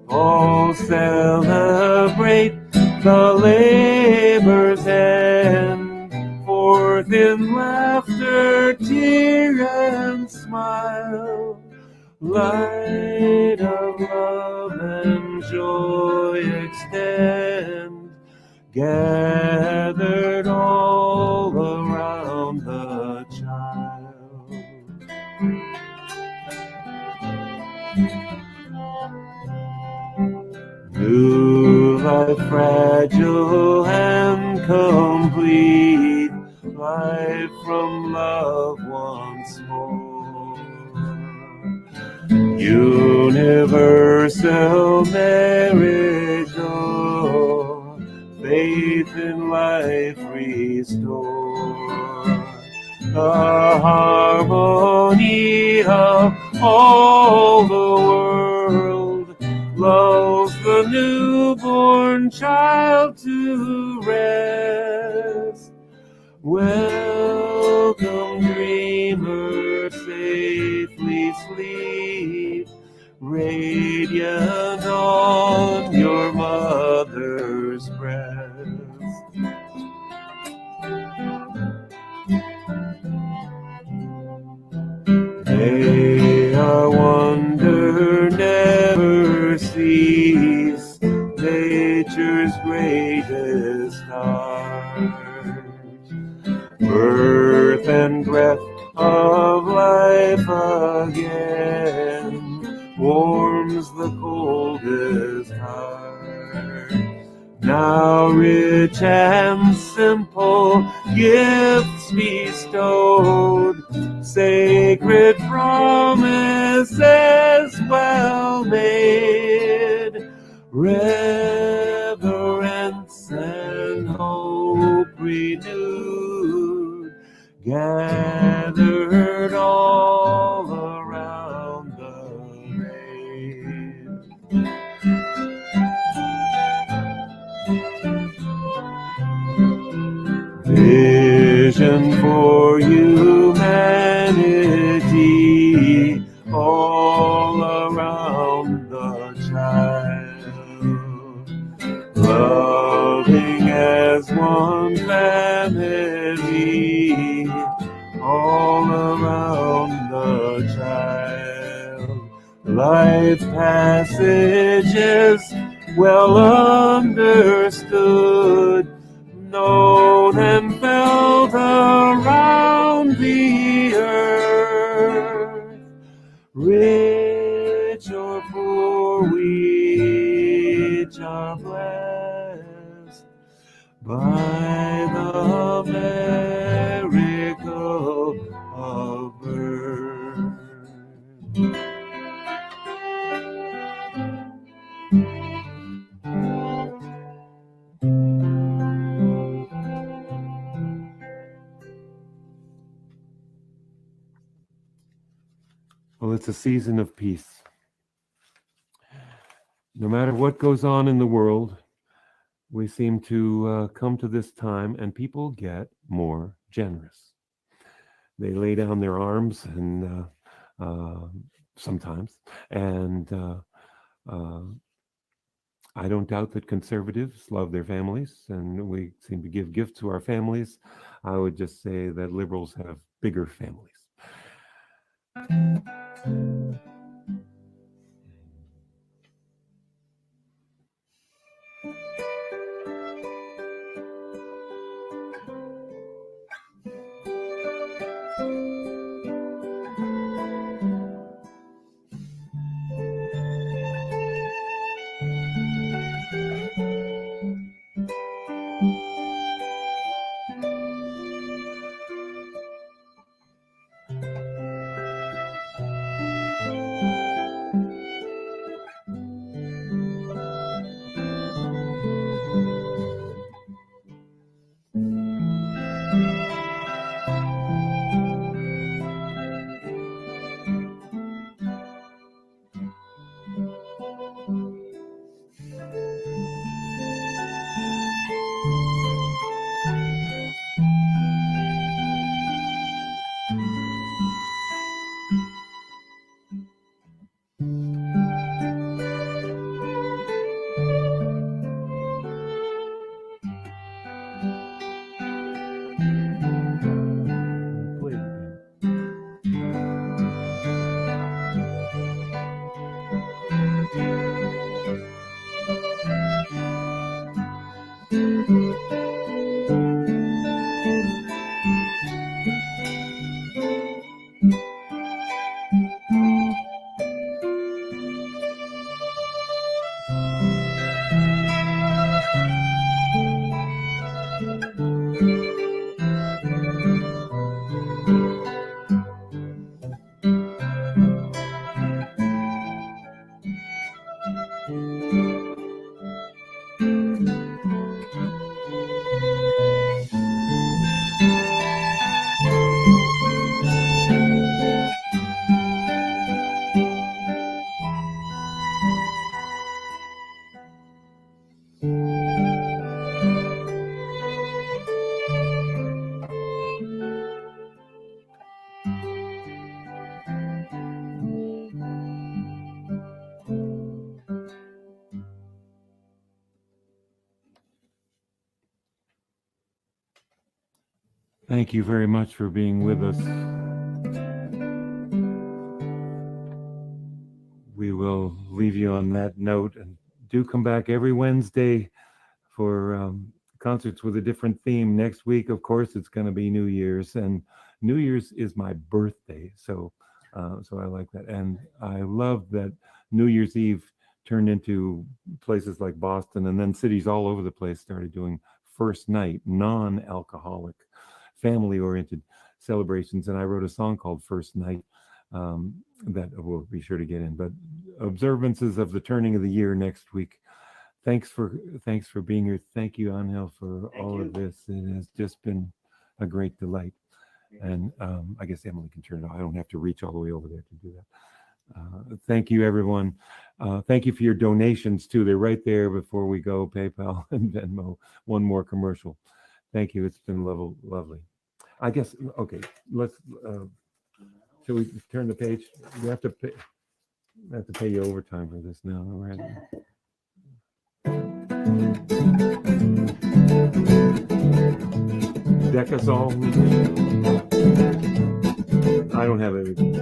All celebrate the labor's end, forth in laughter, tear and smile. Light of love and joy extend, gathered all around the child. New life fragile and complete, life from love once more. Universal marriage, oh, faith in life restore. The harmony of all the world lulls the newborn child to rest. Welcome, dreamer, safely sleep, radiant on your mother's breast. May our wonder never cease, nature's greatest art. Birth and breath of life again warms the coldest heart. Now rich and simple gifts bestowed, sacred promises well made, reverence and hope renewed, gathered all around the grave. Vision for humanity all around the child, loving as one family all around the child. Life passages well understood, known and felt around the earth. Rich or poor, we each are blessed by the miracle of birth. Well, it's a season of peace. No matter what goes on in the world, we seem to come to this time and people get more generous. They lay down their arms and sometimes, and I don't doubt that conservatives love their families and we seem to give gifts to our families. I would just say that liberals have bigger families. Thank you very much for being with us. We will leave you on that note, and do come back every Wednesday for concerts with a different theme. Next week, of course, it's going to be New Year's, and New Year's is my birthday, so I like that, and I love that New Year's Eve turned into places like Boston, and then cities all over the place started doing first night, non-alcoholic, family-oriented celebrations, and I wrote a song called First Night that we'll be sure to get in. But observances of the turning of the year next week. Thanks for being here. Thank you, Angel, for all of this. It has just been a great delight. And I guess Emily can turn it off. I don't have to reach all the way over there to do that. Thank you, everyone. Thank you for your donations, too. They're right there before we go, PayPal and Venmo. One more commercial. Thank you. It's been lovely. I guess, okay, let's, shall we turn the page? We have to pay you overtime for this now, right? Deck us all. I don't have everything.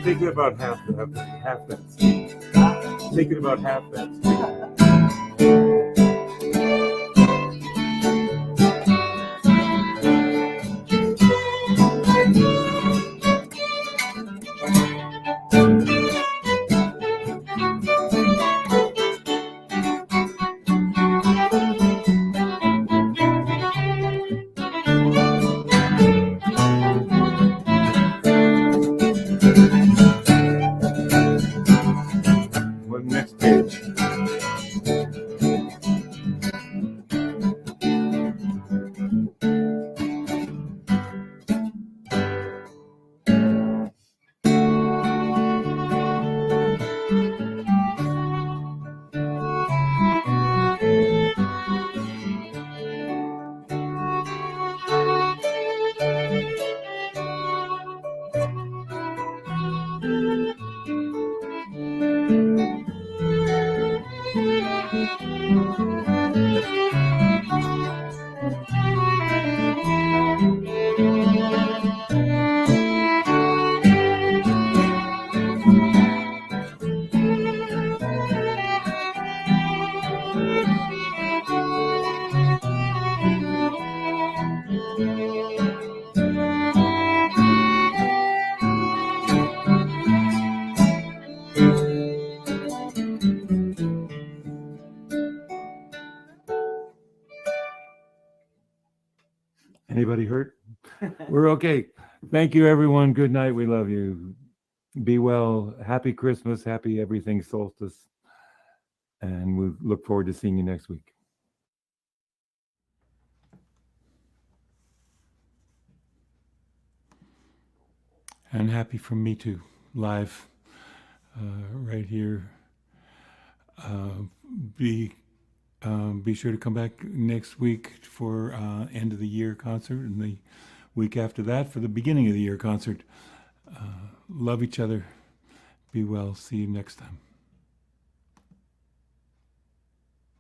Thinking about half that speed. Thinking about half that speed. What next page? Anybody hurt? We're okay. Thank you, everyone. Good night. We love you. Be well. Happy Christmas. Happy everything solstice. And we look forward to seeing you next week. And happy from me too, live, right here. Be sure to come back next week for end of the year concert, and the week after that for the beginning of the year concert. Love each other. Be well. See you next time.